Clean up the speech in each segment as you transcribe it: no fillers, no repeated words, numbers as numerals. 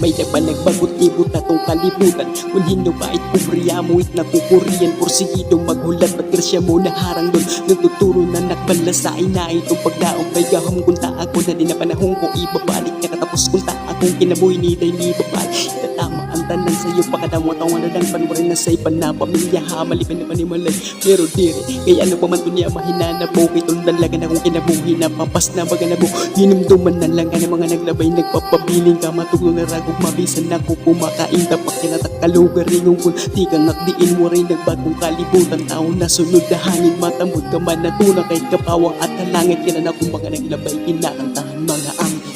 may laban nagbagot-ibot na tong kalibutan. Kung hinubait pubriya mo it napupurian, porsigido maghulat ba't grasya mo naharang doon. Nagtuturo na nakbala sa ina itong pagdaong bayahom. Kunta ako na din na panahon ko ibabalik na katapos kunta akong kinabuhi ni day ni babalik. Itatama ang tanan sa'yo pakadawa-tawa na lang panwarin na sa'y panapamilya ha malipin na panimalay. Pero diri kaya ano pa man to niya mahinana po kitong dalaga na kung kinabuhi na papas na baga na po. Hinumduman na lang ka ng mga naglabay nagpapabiling ka matulong na ragog mabisan na ko kumakain tapak kinatakalugar ringong kun di kang akdiin mo rin nagbagong kalibutan tao na sunod na hangin matambod ka man na tunang kahit kapawang at halangit kina na kung mga naglabay kinakantahan mga angkin.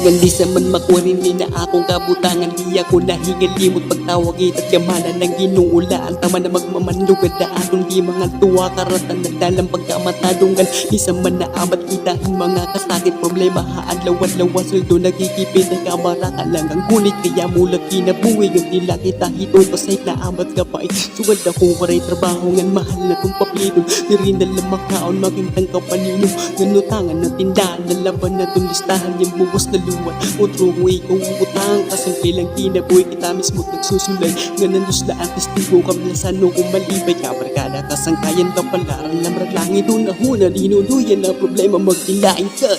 Gandi sa man makurin ni na akong kabutangan. Di ako nahingalimot pagtawagit at gamanan ng ginuulaan. Tama na magmamandugad na atong di mga tuwa karatan nagdalang pagkamatadunggan. Di sa man naabat kita ang mga kasakit problema haan lawan-lawan suldo nagkikipit ang kamara ka lang ang gulit kaya mulat kinabuhi yung tila kita hito pasay na amat ka pa suwad akong waray trabaho ngan mahal na tong paplidon nirin na lamang kaon magintang kapanino nanutangan na tindahan na laban na tong listahan yung bubos na luwan otro mo ikaw utang kasimple lang kinabuhi kita mismo nagsusulay nganan duslaan testigo kamlasano kung malibay ka barkada kasangkayan ka palaran lamrag langit doon na huna dinuduyan na problema magtilain ka.